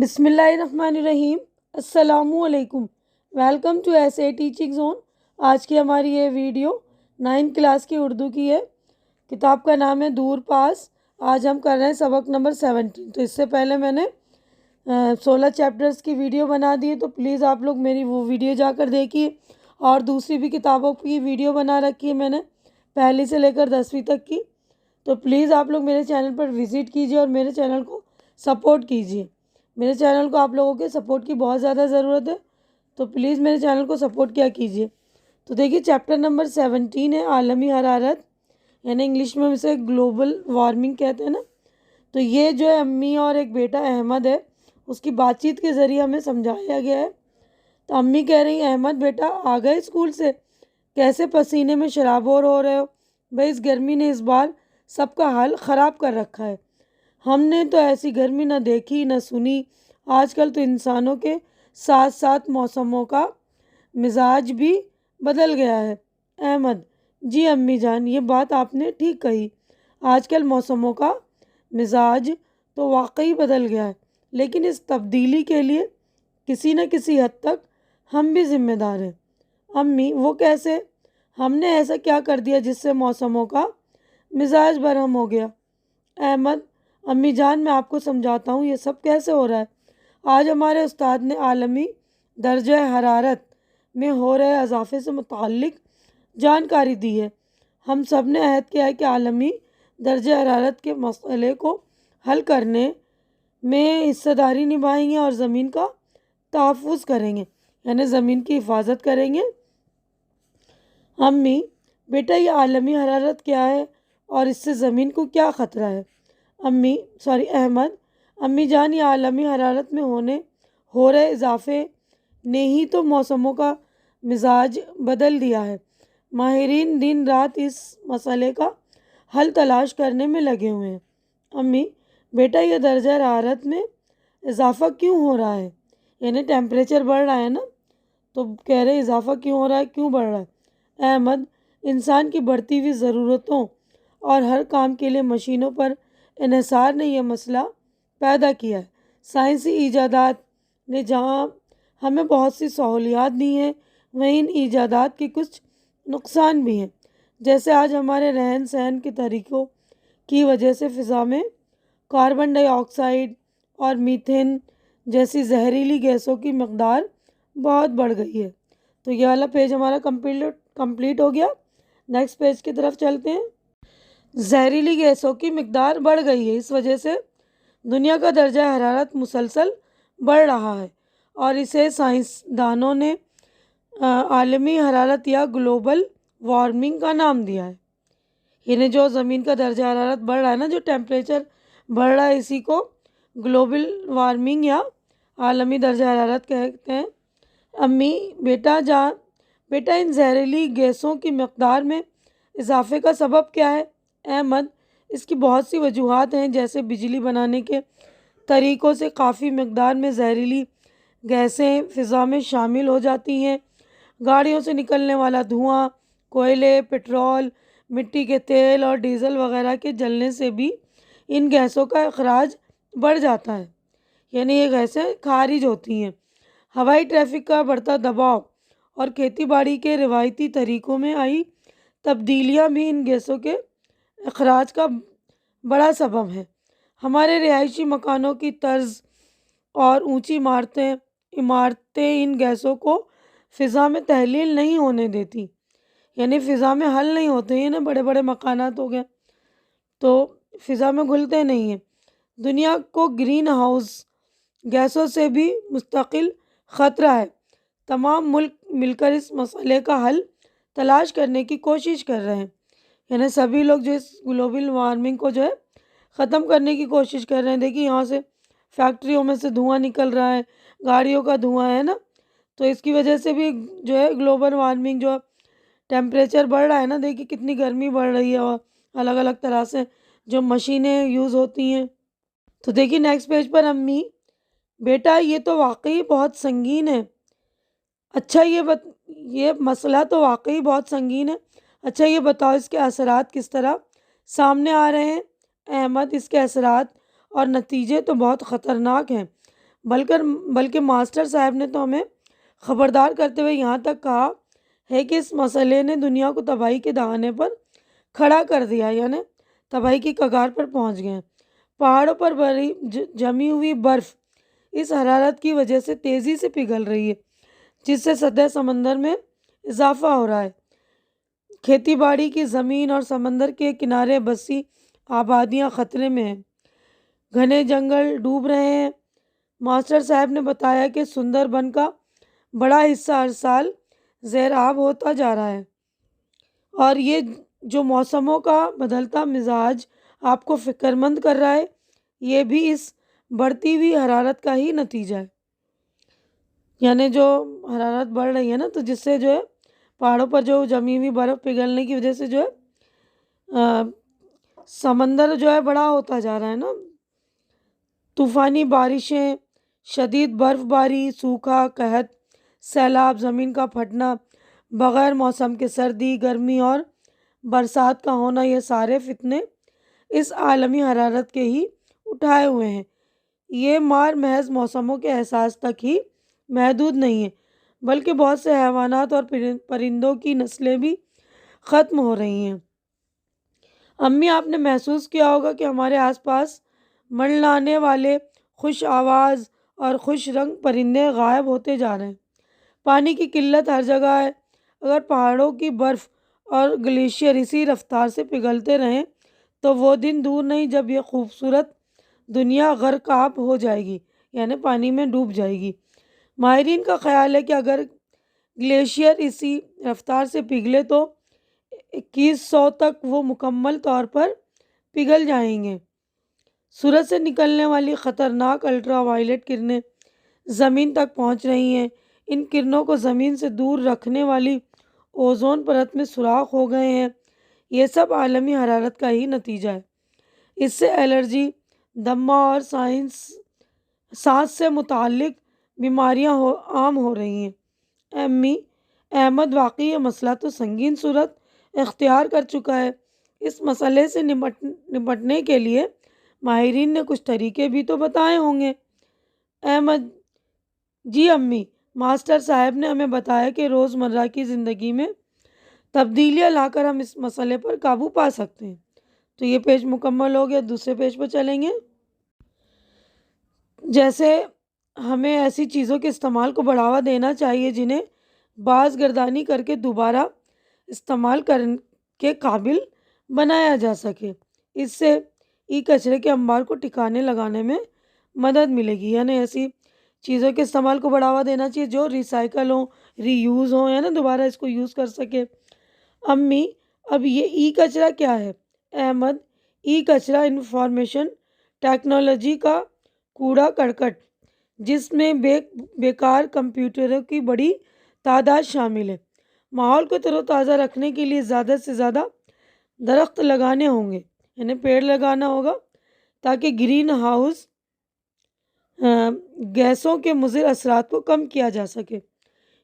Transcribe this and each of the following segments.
بسم اللہ الرحمن الرحیم۔ السلام علیکم۔ Welcome to S A teaching zone. آج کی ہماری یہ ویڈیو 9 کلاس کی اردو کی ہے۔ کتاب کا نام ہے دور پاس۔ آج ہم کر رہے ہیں سبق نمبر 17۔ تو اس سے پہلے میں نے 16 چیپٹرز کی ویڈیو بنا دی ہے، تو پلیز آپ لوگ میری وہ ویڈیو جا کر دیکھیے۔ اور دوسری بھی کتابوں کی ویڈیو بنا رکھی ہے میں نے، پہلی سے لے کر 10ویں تک کی۔ تو پلیز آپ لوگ میرے چینل پر وزٹ کیجیے اور میرے چینل کو سپورٹ کیجیے۔ میرے چینل کو آپ لوگوں کے سپورٹ کی بہت زیادہ ضرورت ہے، تو پلیز میرے چینل کو سپورٹ کیا کیجیے۔ تو دیکھیے چیپٹر نمبر 17 ہے عالمی حرارت، یعنی انگلش میں اسے گلوبل وارمنگ کہتے ہیں نا۔ تو یہ جو ہے امی اور ایک بیٹا احمد ہے، اس کی بات چیت کے ذریعے ہمیں سمجھایا گیا ہے۔ تو امی کہہ رہی ہیں احمد بیٹا آ گئے اسکول سے، کیسے پسینے میں شرابور ہو رہے ہو؟ بھائی اس گرمی نے اس بار سب کا حال خراب کر رکھا ہے۔ ہم نے تو ایسی گرمی نہ دیکھی نہ سنی۔ آج کل تو انسانوں کے ساتھ ساتھ موسموں کا مزاج بھی بدل گیا ہے۔ احمد: جی امی جان، یہ بات آپ نے ٹھیک کہی۔ آج کل موسموں کا مزاج تو واقعی بدل گیا ہے، لیکن اس تبدیلی کے لیے کسی نہ کسی حد تک ہم بھی ذمہ دار ہیں۔ امی: وہ کیسے؟ ہم نے ایسا کیا کر دیا جس سے موسموں کا مزاج برہم ہو گیا؟ احمد: امی جان میں آپ کو سمجھاتا ہوں یہ سب کیسے ہو رہا ہے۔ آج ہمارے استاد نے عالمی درجہ حرارت میں ہو رہے اضافے سے متعلق جانکاری دی ہے۔ ہم سب نے عہد کیا ہے کہ عالمی درجہ حرارت کے مسئلے کو حل کرنے میں حصہ داری نبھائیں گے اور زمین کا تحفظ کریں گے، یعنی زمین کی حفاظت کریں گے۔ امی: بیٹا یہ عالمی حرارت کیا ہے اور اس سے زمین کو کیا خطرہ ہے؟ احمد: امی جان یہ عالمی حرارت میں ہو رہے اضافے نے ہی تو موسموں کا مزاج بدل دیا ہے۔ ماہرین دن رات اس مسئلے کا حل تلاش کرنے میں لگے ہوئے ہیں۔ امی: بیٹا یہ درجہ حرارت میں اضافہ کیوں ہو رہا ہے؟ یعنی ٹیمپریچر بڑھ رہا ہے نا، تو کہہ رہے اضافہ کیوں ہو رہا ہے، کیوں بڑھ رہا ہے؟ احمد: انسان کی بڑھتی ہوئی ضرورتوں اور ہر کام کے لیے مشینوں پر انحصار نے یہ مسئلہ پیدا کیا ہے۔ سائنسی ایجادات نے جہاں ہمیں بہت سی سہولیات دی ہیں، وہیں ان ایجادات کے کچھ نقصان بھی ہیں۔ جیسے آج ہمارے رہن سہن کے طریقوں کی وجہ سے فضا میں کاربن ڈائی آکسائڈ اور میتھین جیسی زہریلی گیسوں کی مقدار بہت بڑھ گئی ہے۔ تو یہ والا پیج ہمارا کمپلیٹ ہو گیا۔ نیکسٹ پیج کی طرف چلتے ہیں۔ زہریلی گیسوں کی مقدار بڑھ گئی ہے، اس وجہ سے دنیا کا درجہ حرارت مسلسل بڑھ رہا ہے، اور اسے سائنسدانوں نے عالمی حرارت یا گلوبل وارمنگ کا نام دیا ہے۔ یعنی جو زمین کا درجہ حرارت بڑھ رہا ہے نا، جو ٹیمپریچر بڑھ رہا ہے، اسی کو گلوبل وارمنگ یا عالمی درجہ حرارت کہتے ہیں۔ امی: بیٹا ان زہریلی گیسوں کی مقدار میں اضافے کا سبب کیا ہے؟ احمد: اس کی بہت سی وجوہات ہیں، جیسے بجلی بنانے کے طریقوں سے کافی مقدار میں زہریلی گیسیں فضا میں شامل ہو جاتی ہیں۔ گاڑیوں سے نکلنے والا دھواں، کوئلے، پٹرول، مٹی کے تیل اور ڈیزل وغیرہ کے جلنے سے بھی ان گیسوں کا اخراج بڑھ جاتا ہے، یعنی یہ گیسیں خارج ہوتی ہیں۔ ہوائی ٹریفک کا بڑھتا دباؤ اور کھیتی باڑی کے روایتی طریقوں میں آئی تبدیلیاں بھی ان گیسوں کے اخراج کا بڑا سبب ہے۔ ہمارے رہائشی مکانوں کی طرز اور اونچی عمارتیں ان گیسوں کو فضا میں تحلیل نہیں ہونے دیتی، یعنی فضا میں حل نہیں ہوتے ہیں نا، بڑے بڑے مکانات ہو گئے تو فضا میں گھلتے نہیں ہیں۔ دنیا کو گرین ہاؤس گیسوں سے بھی مستقل خطرہ ہے۔ تمام ملک مل کر اس مسئلے کا حل تلاش کرنے کی کوشش کر رہے ہیں، یعنی سبھی لوگ جو اس گلوبل وارمنگ کو جو ہے ختم کرنے کی کوشش کر رہے ہیں۔ دیکھیے یہاں سے فیکٹریوں میں سے دھواں نکل رہا ہے، گاڑیوں کا دھواں ہے نا، تو اس کی وجہ سے بھی جو ہے گلوبل وارمنگ جو ٹیمپریچر بڑھ رہا ہے نا، دیکھیے کتنی گرمی بڑھ رہی ہے، اور الگ الگ طرح سے جو مشینیں یوز ہوتی ہیں۔ تو دیکھیے نیکسٹ پیج پر امی: بیٹا یہ تو واقعی بہت سنگین ہے۔ اچھا یہ مسئلہ تو واقعی بہت سنگین ہے۔ اچھا یہ بتاؤ اس کے اثرات کس طرح سامنے آ رہے ہیں؟ احمد: اس کے اثرات اور نتیجے تو بہت خطرناک ہیں۔ بلکہ ماسٹر صاحب نے تو ہمیں خبردار کرتے ہوئے یہاں تک کہا ہے کہ اس مسئلے نے دنیا کو تباہی کے دہانے پر کھڑا کر دیا، یعنی تباہی کی کگار پر پہنچ گئے ہیں۔ پہاڑوں پر بڑی جمی ہوئی برف اس حرارت کی وجہ سے تیزی سے پگھل رہی ہے، جس سے سطح سمندر میں اضافہ ہو رہا ہے۔ کھیتی باڑی کی زمین اور سمندر کے کنارے بسی آبادیاں خطرے میں ہیں، گھنے جنگل ڈوب رہے ہیں۔ ماسٹر صاحب نے بتایا کہ سندر بن کا بڑا حصہ ہر سال زیر آب ہوتا جا رہا ہے، اور یہ جو موسموں کا بدلتا مزاج آپ کو فکر مند کر رہا ہے، یہ بھی اس بڑھتی ہوئی حرارت کا ہی نتیجہ ہے۔ یعنی جو حرارت بڑھ رہی ہے نا، تو جس سے جو ہے پہاڑوں پر جو جمی ہوئی برف پگھلنے کی وجہ سے جو ہے سمندر جو ہے بڑا ہوتا جا رہا ہے نا۔ طوفانی بارشیں، شدید برف باری، سوکھا، قحط، سیلاب، زمین کا پھٹنا، بغیر موسم کے سردی، گرمی اور برسات کا ہونا، یہ سارے فتنے اس عالمی حرارت کے ہی اٹھائے ہوئے ہیں۔ یہ مار محض موسموں کے احساس تک ہی محدود نہیں ہے، بلکہ بہت سے حیوانات اور پرندوں کی نسلیں بھی ختم ہو رہی ہیں۔ امی، آپ نے محسوس کیا ہوگا کہ ہمارے آس پاس منڈلانے والے خوش آواز اور خوش رنگ پرندے غائب ہوتے جا رہے ہیں۔ پانی کی قلت ہر جگہ ہے۔ اگر پہاڑوں کی برف اور گلیشیئر اسی رفتار سے پگھلتے رہیں تو وہ دن دور نہیں جب یہ خوبصورت دنیا غرق آب ہو جائے گی، یعنی پانی میں ڈوب جائے گی۔ ماہرین کا خیال ہے کہ اگر گلیشیئر اسی رفتار سے پگھلے تو 2100 تک وہ مکمل طور پر پگھل جائیں گے۔ سورج سے نکلنے والی خطرناک الٹرا وائلٹ کرنیں زمین تک پہنچ رہی ہیں۔ ان کرنوں کو زمین سے دور رکھنے والی اوزون پرت میں سوراخ ہو گئے ہیں۔ یہ سب عالمی حرارت کا ہی نتیجہ ہے۔ اس سے الرجی، دمہ اور سانس سے متعلق بیماریاں عام ہو رہی ہیں۔ امی، احمد واقعی یہ مسئلہ تو سنگین صورت اختیار کر چکا ہے۔ اس مسئلے سے نمٹنے کے لیے ماہرین نے کچھ طریقے بھی تو بتائے ہوں گے۔ احمد: جی امی، ماسٹر صاحب نے ہمیں بتایا کہ روزمرہ کی زندگی میں تبدیلیاں لا کر ہم اس مسئلے پر قابو پا سکتے ہیں۔ تو یہ پیج مکمل ہو گیا، دوسرے پیج پر چلیں گے۔ جیسے ہمیں ایسی چیزوں کے استعمال کو بڑھاوا دینا چاہیے جنہیں باز گردانی کر کے دوبارہ استعمال کرنے کے قابل بنایا جا سکے۔ اس سے ای کچرے کے انبار کو ٹھکانے لگانے میں مدد ملے گی۔ یعنی ایسی چیزوں کے استعمال کو بڑھاوا دینا چاہیے جو ریسائیکل ہوں، ری یوز ہوں، یعنی دوبارہ اس کو یوز کر سکے۔ امی، اب یہ ای کچرا کیا ہے؟ احمد: ای کچرا انفارمیشن ٹیکنالوجی کا کوڑا کرکٹ، جس میں بیکار کمپیوٹروں کی بڑی تعداد شامل ہے۔ ماحول کو تر و تازہ رکھنے کے لیے زیادہ سے زیادہ درخت لگانے ہوں گے، یعنی پیڑ لگانا ہوگا تاکہ گرین ہاؤس گیسوں کے مضر اثرات کو کم کیا جا سکے۔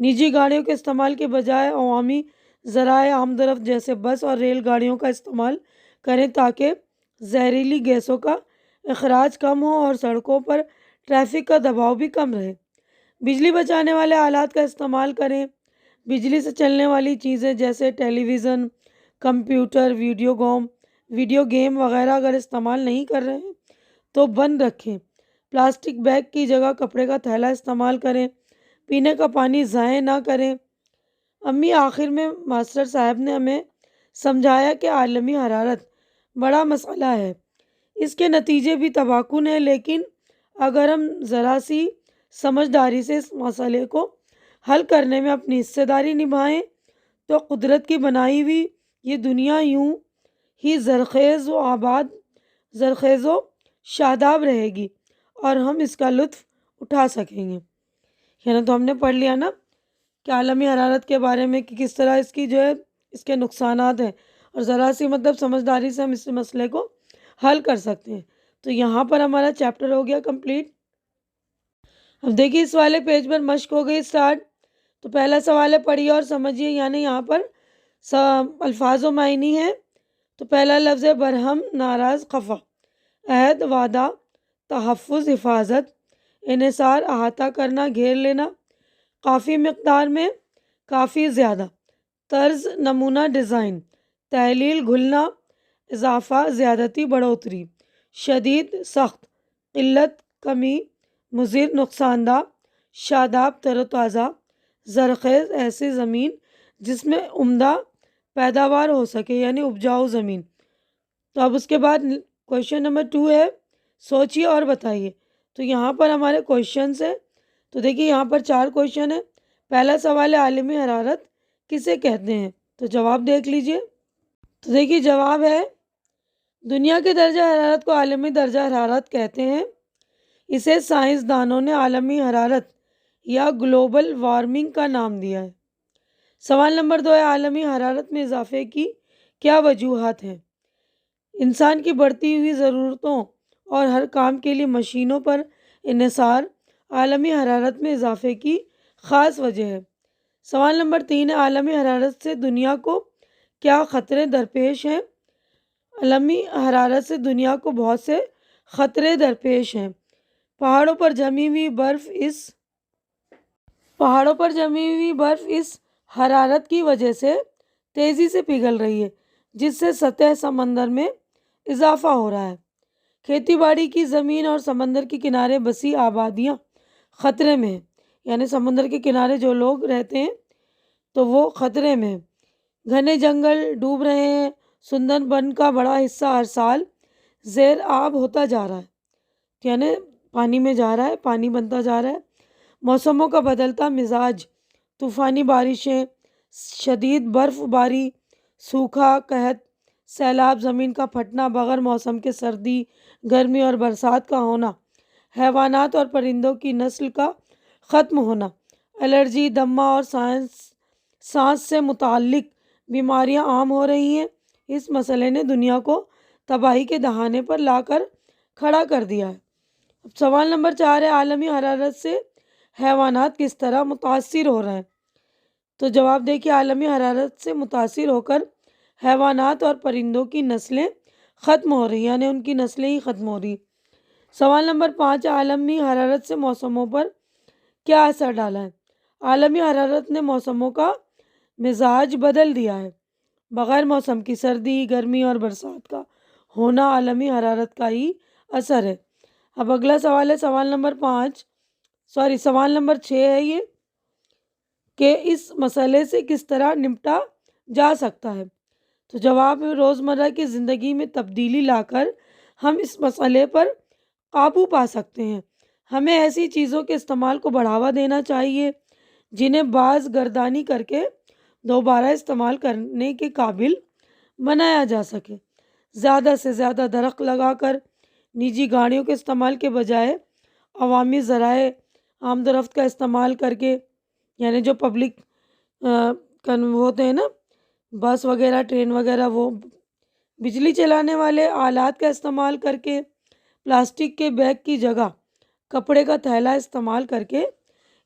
نجی گاڑیوں کے استعمال کے بجائے عوامی ذرائع آمد و رفت جیسے بس اور ریل گاڑیوں کا استعمال کریں تاکہ زہریلی گیسوں کا اخراج کم ہو اور سڑکوں پر ٹریفک کا دباؤ بھی کم رہے۔ بجلی بچانے والے آلات کا استعمال کریں۔ بجلی سے چلنے والی چیزیں جیسے ٹیلی ویژن، کمپیوٹر، ویڈیو گیم وغیرہ اگر استعمال نہیں کر رہے ہیں تو بند رکھیں۔ پلاسٹک بیگ کی جگہ کپڑے کا تھیلا استعمال کریں۔ پینے کا پانی ضائع نہ کریں۔ امی، آخر میں ماسٹر صاحب نے ہمیں سمجھایا کہ عالمی حرارت بڑا مسئلہ ہے، اس کے نتیجے بھی تباہ کن ہیں، لیکن اگر ہم ذرا سی سمجھداری سے اس مسئلے کو حل کرنے میں اپنی حصہ داری نبھائیں تو قدرت کی بنائی ہوئی یہ دنیا یوں ہی زرخیز و شاداب رہے گی اور ہم اس کا لطف اٹھا سکیں گے۔ یعنی تو ہم نے پڑھ لیا نا کہ عالمی حرارت کے بارے میں کہ کس طرح اس کی جو ہے اس کے نقصانات ہیں، اور ذرا سی سمجھداری سے ہم اس مسئلے کو حل کر سکتے ہیں۔ تو یہاں پر ہمارا چیپٹر ہو گیا کمپلیٹ۔ اب دیکھیے اس والے پیج پر مشق ہو گئی سٹارٹ۔ تو پہلا سوال ہے، پڑھیے اور سمجھیے، یعنی یہاں پر الفاظ و معنی ہے۔ تو پہلا لفظ ہے برہم، ناراض، خفا۔ عہد، وعدہ، تحفظ، حفاظت، انحصار احاطہ کرنا گھیر لینا، کافی مقدار میں کافی زیادہ، طرز نمونہ ڈیزائن، تحلیل گھلنا اضافہ زیادتی بڑھوتری، شدید سخت، قلت کمی، مضر نقصان دہ، شاداب تر و تازہ، زرخیز ایسی زمین جس میں عمدہ پیداوار ہو سکے یعنی اپجاؤ زمین۔ تو اب اس کے بعد کویشچن نمبر 2 ہے، سوچیے اور بتائیے۔ تو یہاں پر ہمارے کویشچنس ہے، تو دیکھیے یہاں پر 4 کویشچن ہے۔ پہلا سوال ہے عالمی حرارت کسے کہتے ہیں؟ تو جواب دیکھ لیجئے۔ تو دیکھیے جواب ہے دنیا کے درجہ حرارت کو عالمی درجہ حرارت کہتے ہیں۔ اسے سائنسدانوں نے عالمی حرارت یا گلوبل وارمنگ کا نام دیا ہے۔ سوال نمبر 2 ہے عالمی حرارت میں اضافے کی کیا وجوہات ہیں؟ انسان کی بڑھتی ہوئی ضرورتوں اور ہر کام کے لیے مشینوں پر انحصار عالمی حرارت میں اضافے کی خاص وجہ ہے۔ سوال نمبر 3 ہے عالمی حرارت سے دنیا کو کیا خطرے درپیش ہیں؟ عالمی حرارت سے دنیا کو بہت سے خطرے درپیش ہیں۔ پہاڑوں پر جمی ہوئی برف اس حرارت کی وجہ سے تیزی سے پگھل رہی ہے، جس سے سطح سمندر میں اضافہ ہو رہا ہے۔ کھیتی باڑی کی زمین اور سمندر کے کنارے بسی آبادیاں خطرے میں ہیں، یعنی سمندر کے کنارے جو لوگ رہتے ہیں تو وہ خطرے میں ہیں۔ گھنے جنگل ڈوب رہے ہیں، سندر بن کا بڑا حصہ ہر سال زیر آب ہوتا جا رہا ہے، یعنی پانی میں جا رہا ہے، پانی بنتا جا رہا ہے۔ موسموں کا بدلتا مزاج، طوفانی بارشیں، شدید برف باری، سوکھا، قحط، سیلاب، زمین کا پھٹنا، بغیر موسم کے سردی، گرمی اور برسات کا ہونا، حیوانات اور پرندوں کی نسل کا ختم ہونا، الرجی، دمہ اور سانس سے متعلق بیماریاں عام ہو رہی ہیں۔ اس مسئلے نے دنیا کو تباہی کے دہانے پر لا کر کھڑا کر دیا ہے۔ اب سوال نمبر 4 ہے عالمی حرارت سے حیوانات کس طرح متاثر ہو رہے ہیں؟ تو جواب دیکھیے عالمی حرارت سے متاثر ہو کر حیوانات اور پرندوں کی نسلیں ختم ہو رہی ہیں، یعنی ان کی نسلیں ہی ختم ہو رہی۔ سوال نمبر 5 عالمی حرارت سے موسموں پر کیا اثر ڈالا ہے؟ عالمی حرارت نے موسموں کا مزاج بدل دیا ہے۔ بغیر موسم کی سردی، گرمی اور برسات کا ہونا عالمی حرارت کا ہی اثر ہے۔ اب اگلا سوال ہے سوال نمبر 6 ہے یہ کہ اس مسئلے سے کس طرح نمٹا جا سکتا ہے؟ تو جواب روزمرہ کی زندگی میں تبدیلی لا کر ہم اس مسئلے پر قابو پا سکتے ہیں۔ ہمیں ایسی چیزوں کے استعمال کو بڑھاوا دینا چاہیے جنہیں باز گردانی کر کے دوبارہ استعمال کرنے کے قابل بنایا جا سکے۔ زیادہ سے زیادہ درخت لگا کر نجی گاڑیوں کے استعمال کے بجائے عوامی ذرائع آمد و رفت کا استعمال کر کے، یعنی جو پبلک ہوتے ہیں نا، بس وغیرہ، ٹرین وغیرہ، وہ بجلی چلانے والے آلات کا استعمال کر کے، پلاسٹک کے بیگ کی جگہ کپڑے کا تھیلا استعمال کر کے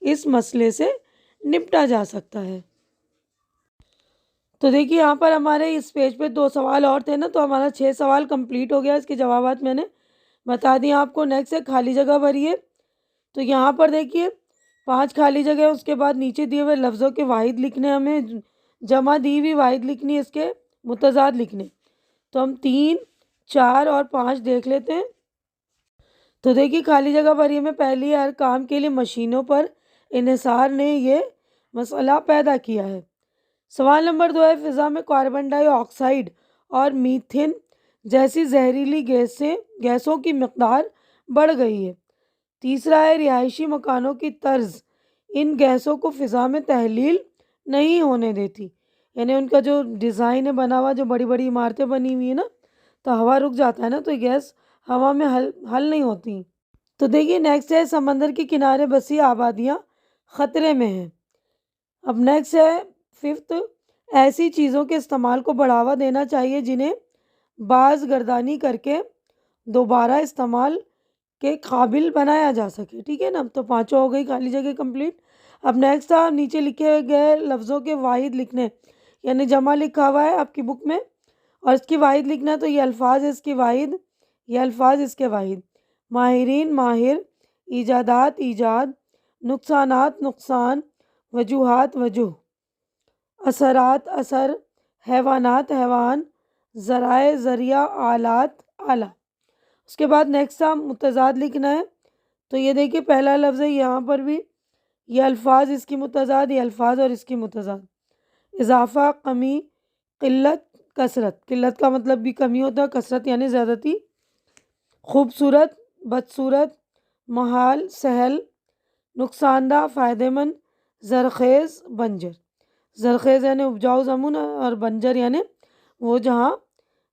اس مسئلے سے نپٹا جا سکتا ہے۔ تو دیکھیے یہاں پر ہمارے اس پیج پہ 2 سوال اور تھے نا، تو ہمارا 6 سوال کمپلیٹ ہو گیا۔ اس کے جوابات میں نے بتا دیا آپ کو۔ نیکسٹ ہے خالی جگہ بھریے۔ تو یہاں پر دیکھیے 5 خالی جگہ، اس کے بعد نیچے دیے ہوئے لفظوں کے واحد لکھنے، ہمیں جمع دی ہوئی واحد لکھنی ہے، اس کے متضاد لکھنے۔ تو ہم 3، 4 اور 5 دیکھ لیتے ہیں۔ تو دیکھیے خالی جگہ بھریے میں پہلی ہر کام کے لیے مشینوں پر انحصار نے یہ مسئلہ پیدا کیا ہے۔ سوال نمبر 2 ہے فضا میں کاربن ڈائی آکسائیڈ اور میتھین جیسی زہریلی گیسوں کی مقدار بڑھ گئی ہے۔ تیسرا ہے رہائشی مکانوں کی طرز ان گیسوں کو فضا میں تحلیل نہیں ہونے دیتی، یعنی ان کا جو ڈیزائن ہے بنا ہوا، جو بڑی بڑی عمارتیں بنی ہوئی ہیں نا، تو ہوا رک جاتا ہے نا، تو یہ گیس ہوا میں حل نہیں ہوتی۔ تو دیکھیے نیکسٹ ہے سمندر کے کنارے بسی آبادیاں خطرے میں ہیں۔ اب نیکسٹ ہے 5 ایسی چیزوں کے استعمال کو بڑھاوا دینا چاہیے جنہیں باز گردانی کر کے دوبارہ استعمال کے قابل بنایا جا سکے۔ ٹھیک ہے نا، تو 5 ہو گئی خالی جگہ کمپلیٹ۔ اب نیکسٹ تھا نیچے لکھے گئے لفظوں کے واحد لکھنے، یعنی جمع لکھا ہوا ہے آپ کی بک میں اور اس کی واحد لکھنا ہے، تو یہ الفاظ ہے اس کی واحد، یہ الفاظ اس کے واحد۔ ماہرین، ماہر، ایجادات ایجاد، نقصانات نقصان، وجوہات وجوہ، اثرات اثر، حیوانات حیوان، ذرائع ذریعہ، آلات آلہ۔ اس کے بعد نیکسٹ متضاد لکھنا ہے۔ تو یہ دیکھیے پہلا لفظ ہے، یہاں پر بھی یہ الفاظ اس کی متضاد، یہ الفاظ اور اس کی متضاد۔ اضافہ، کمی، قلت، کثرت۔ قلت کا مطلب بھی کمی ہوتا ہے، کثرت یعنی زیادتی۔ خوبصورت، بدصورت، محال، سہل، نقصان دہ، فائدہ مند، زرخیز، بنجر۔ زرخیز یعنی اپجاؤ زمین اور بنجر یعنی وہ جہاں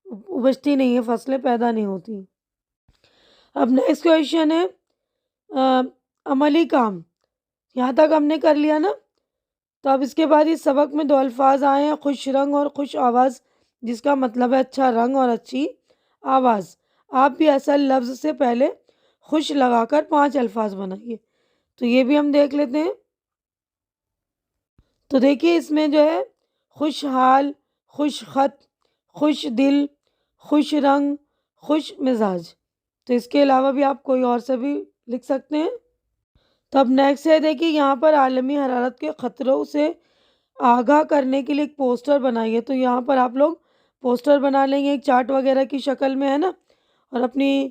اپجتی نہیں ہے، فصلیں پیدا نہیں ہوتی۔ اب نیکسٹ کویشچن ہے عملی کام۔ یہاں تک ہم نے کر لیا نا، تو اب اس کے بعد اس سبق میں 2 الفاظ آئے ہیں، خوش رنگ اور خوش آواز، جس کا مطلب ہے اچھا رنگ اور اچھی آواز۔ آپ بھی اصل لفظ سے پہلے خوش لگا کر 5 الفاظ بنائیے۔ تو یہ بھی ہم دیکھ لیتے ہیں۔ تو دیکھیے اس میں جو ہے خوشحال، خوش خط، خوش دل، خوش رنگ، خوش مزاج۔ تو اس کے علاوہ بھی آپ کوئی اور سے بھی لکھ سکتے ہیں۔ تو اب نیکسٹ ہے، دیکھیے یہاں پر عالمی حرارت کے خطروں سے آگاہ کرنے کے لیے ایک پوسٹر بنائیے۔ تو یہاں پر آپ لوگ پوسٹر بنا لیں گے ایک چارٹ وغیرہ کی شکل میں، ہے نا، اور اپنی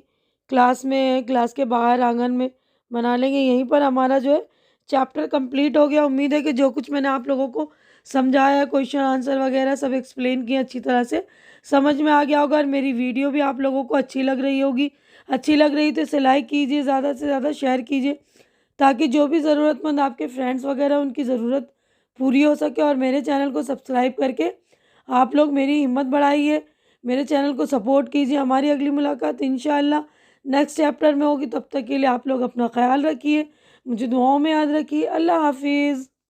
کلاس میں، کلاس کے باہر آنگن میں بنا لیں گے۔ یہیں پر ہمارا جو ہے چیپٹر کمپلیٹ ہو گیا۔ امید ہے کہ جو کچھ میں نے آپ لوگوں کو سمجھایا، کویشچن آنسر وغیرہ سب ایکسپلین کیے، اچھی طرح سے سمجھ میں آ گیا ہوگا، اور میری ویڈیو بھی آپ لوگوں کو اچھی لگ رہی ہوگی۔ اچھی لگ رہی تو اسے لائک کیجیے، زیادہ سے زیادہ شیئر کیجیے، تاکہ جو بھی ضرورت مند آپ کے فرینڈس وغیرہ ان کی ضرورت پوری ہو سکے۔ اور میرے چینل کو سبسکرائب کر کے آپ لوگ میری ہمت بڑھائیے، میرے چینل کو سپورٹ کیجیے۔ ہماری اگلی ملاقات انشاءاللہ نیکسٹ چیپٹر میں ہوگی۔ تب تک کے لیے آپ لوگ اپنا خیال رکھیے، مجھے دعاؤں میں یاد رکھیے۔ اللہ حافظ۔